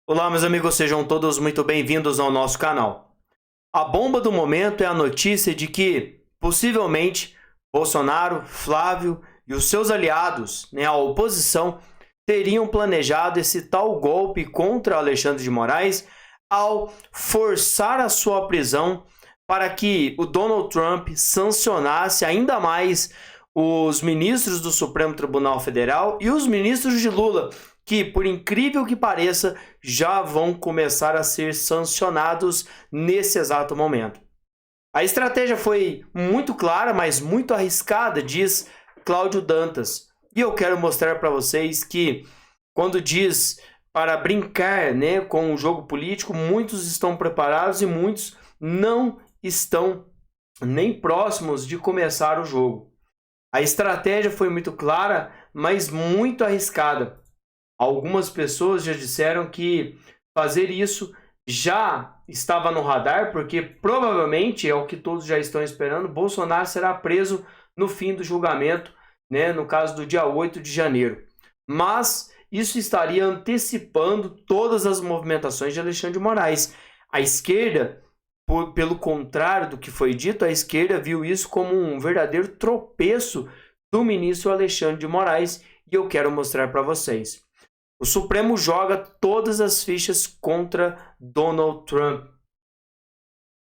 Olá, meus amigos, sejam todos muito bem-vindos ao nosso canal. A bomba do momento é a notícia de que, possivelmente, Bolsonaro, Flávio e os seus aliados, a oposição, teriam planejado esse tal golpe contra Alexandre de Moraes ao forçar a sua prisão para que o Donald Trump sancionasse ainda mais os ministros do Supremo Tribunal Federal e os ministros de Lula, que, por incrível que pareça, já vão começar a ser sancionados nesse exato momento. A estratégia foi muito clara, mas muito arriscada, diz Cláudio Dantas. E eu quero mostrar para vocês que, quando diz para brincar, com o jogo político, muitos estão preparados e muitos não estão nem próximos de começar o jogo. A estratégia foi muito clara, mas muito arriscada. Algumas pessoas já disseram que fazer isso já estava no radar, porque provavelmente, é o que todos já estão esperando, Bolsonaro será preso no fim do julgamento, no caso do dia 8 de janeiro. Mas isso estaria antecipando todas as movimentações de Alexandre de Moraes. A esquerda, pelo contrário do que foi dito, a esquerda viu isso como um verdadeiro tropeço do ministro Alexandre de Moraes, e eu quero mostrar para vocês. O Supremo joga todas as fichas contra Donald Trump.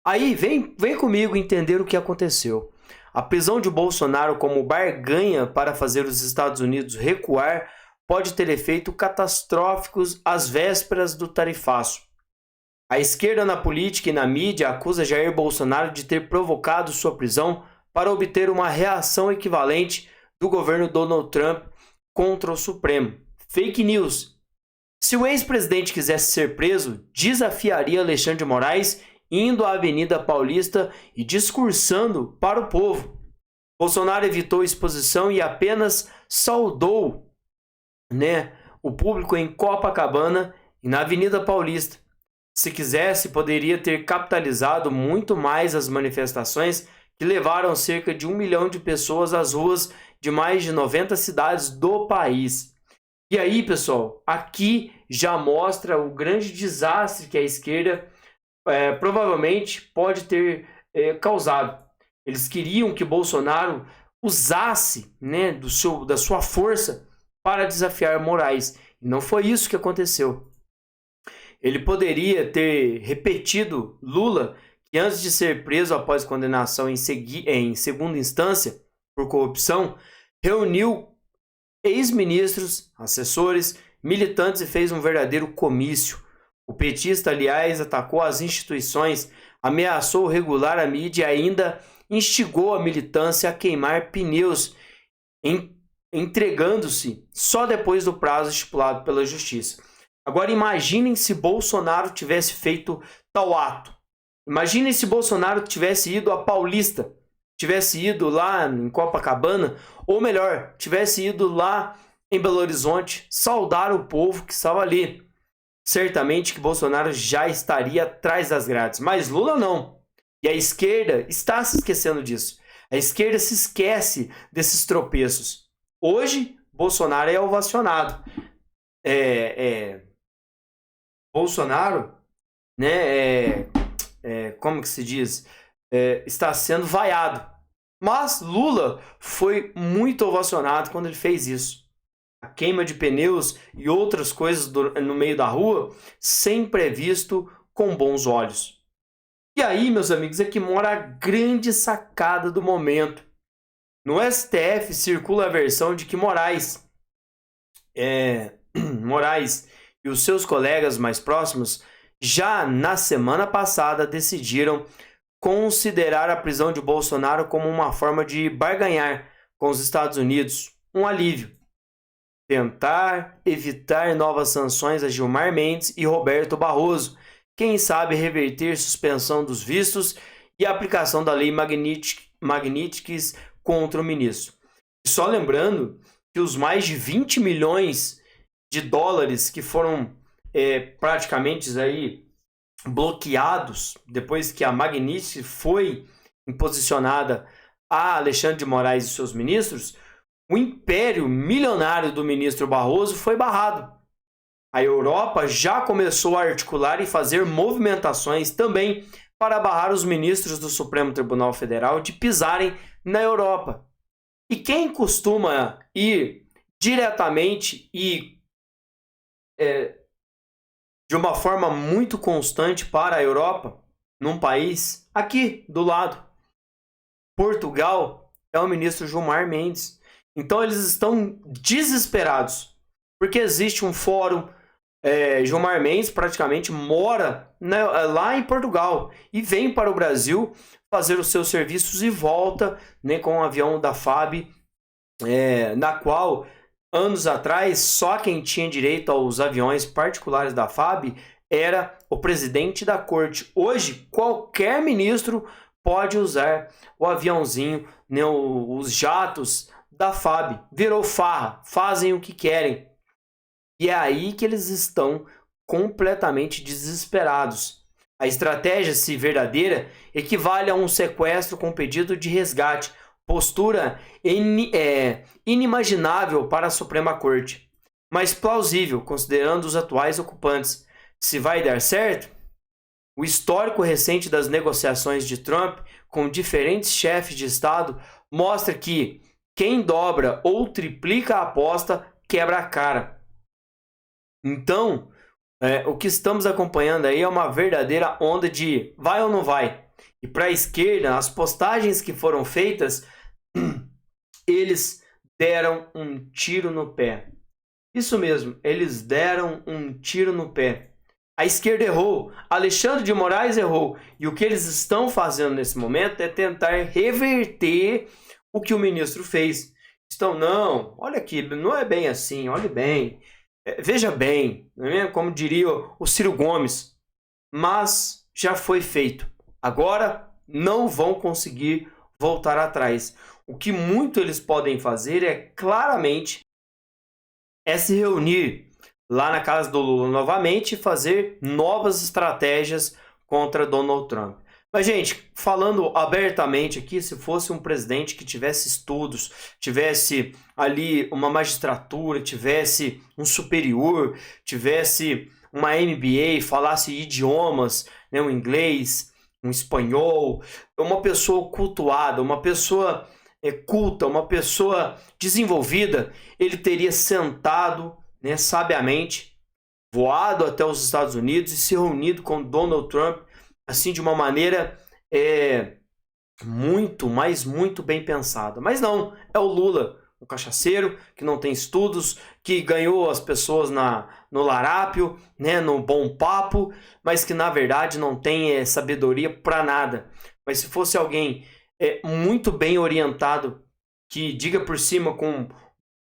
Aí, vem comigo entender o que aconteceu. A prisão de Bolsonaro como barganha para fazer os Estados Unidos recuar pode ter efeitos catastróficos às vésperas do tarifaço. A esquerda na política e na mídia acusa Jair Bolsonaro de ter provocado sua prisão para obter uma reação equivalente do governo Donald Trump contra o Supremo. Fake news. Se o ex-presidente quisesse ser preso, desafiaria Alexandre de Moraes indo à Avenida Paulista e discursando para o povo. Bolsonaro evitou exposição e apenas saudou, o público em Copacabana e na Avenida Paulista. Se quisesse, poderia ter capitalizado muito mais as manifestações que levaram cerca de 1 milhão de pessoas às ruas de mais de 90 cidades do país. E aí, pessoal, aqui já mostra o grande desastre que a esquerda provavelmente pode ter causado. Eles queriam que Bolsonaro usasse da sua força para desafiar Moraes. E não foi isso que aconteceu. Ele poderia ter repetido Lula, que antes de ser preso após condenação em segunda instância por corrupção, reuniu ex-ministros, assessores, militantes e fez um verdadeiro comício. O petista, aliás, atacou as instituições, ameaçou regular a mídia e ainda instigou a militância a queimar pneus, entregando-se só depois do prazo estipulado pela justiça. Agora imaginem se Bolsonaro tivesse feito tal ato. Imaginem se Bolsonaro tivesse ido a Paulista, tivesse ido lá em Copacabana, ou melhor, tivesse ido lá em Belo Horizonte saudar o povo que estava ali. Certamente que Bolsonaro já estaria atrás das grades, mas Lula não. E a esquerda está se esquecendo disso. A esquerda se esquece desses tropeços. Hoje, Bolsonaro é ovacionado. Bolsonaro, como que se diz? Está sendo vaiado. Mas Lula foi muito ovacionado quando ele fez isso. A queima de pneus e outras coisas no meio da rua sempre é visto com bons olhos. E aí, meus amigos, é que mora a grande sacada do momento. No STF circula a versão de que Moraes e os seus colegas mais próximos já na semana passada decidiram considerar a prisão de Bolsonaro como uma forma de barganhar com os Estados Unidos, um alívio. Tentar evitar novas sanções a Gilmar Mendes e Roberto Barroso, quem sabe reverter suspensão dos vistos e aplicação da lei Magnitsky contra o ministro. E só lembrando que os mais de 20 milhões de dólares que foram praticamente aí bloqueados depois que a Magnitsky foi imposicionada a Alexandre de Moraes e seus ministros, o império milionário do ministro Barroso foi barrado. A Europa já começou a articular e fazer movimentações também para barrar os ministros do Supremo Tribunal Federal de pisarem na Europa. E quem costuma ir diretamente e de uma forma muito constante para a Europa, num país aqui do lado, Portugal, é o ministro Gilmar Mendes. Então eles estão desesperados, porque existe um fórum. Gilmar Mendes praticamente mora lá em Portugal e vem para o Brasil fazer os seus serviços e volta, né, com um avião da FAB, na qual anos atrás só quem tinha direito aos aviões particulares da FAB era o presidente da corte. Hoje qualquer ministro pode usar o aviãozinho, né, os jatos da FAB. Virou farra, fazem o que querem. E é aí que eles estão completamente desesperados. A estratégia, se verdadeira, equivale a um sequestro com pedido de resgate, postura inimaginável para a Suprema Corte, mas plausível considerando os atuais ocupantes. Se vai dar certo, o histórico recente das negociações de Trump com diferentes chefes de Estado mostra que quem dobra ou triplica a aposta quebra a cara. Então, o que estamos acompanhando aí é uma verdadeira onda de vai ou não vai. E para a esquerda, as postagens que foram feitas, eles deram um tiro no pé. Isso mesmo, eles deram um tiro no pé. A esquerda errou, Alexandre de Moraes errou. E o que eles estão fazendo nesse momento é tentar reverter o que o ministro fez. Não, olha aqui, não é bem assim, olhe bem. Veja bem, não é? Como diria o Ciro Gomes, mas já foi feito. Agora não vão conseguir voltar atrás. O que muito eles podem fazer é claramente se reunir lá na casa do Lula novamente e fazer novas estratégias contra Donald Trump. Mas, gente, falando abertamente aqui, se fosse um presidente que tivesse estudos, tivesse ali uma magistratura, tivesse um superior, tivesse uma MBA, falasse idiomas, né, um inglês, um espanhol, uma pessoa cultuada, uma pessoa culta, uma pessoa desenvolvida, ele teria sentado, né, sabiamente, voado até os Estados Unidos e se reunido com Donald Trump, assim, de uma maneira muito bem pensada. Mas não, é o Lula, um cachaceiro que não tem estudos, que ganhou as pessoas no larápio, né, no bom papo, mas que na verdade não tem sabedoria para nada. Mas se fosse alguém muito bem orientado, que diga por cima com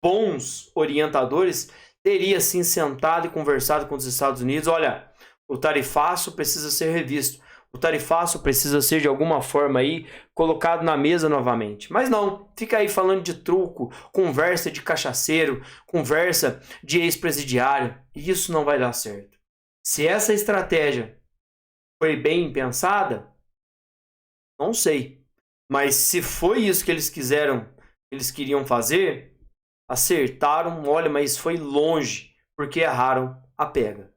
bons orientadores, teria sim sentado e conversado com os Estados Unidos. Olha, o tarifaço precisa ser revisto. O tarifaço precisa ser de alguma forma aí colocado na mesa novamente. Mas não, fica aí falando de truco, conversa de cachaceiro, conversa de ex-presidiário. E isso não vai dar certo. Se essa estratégia foi bem pensada, não sei. Mas se foi isso que eles queriam fazer, acertaram, olha, mas foi longe, porque erraram a pega.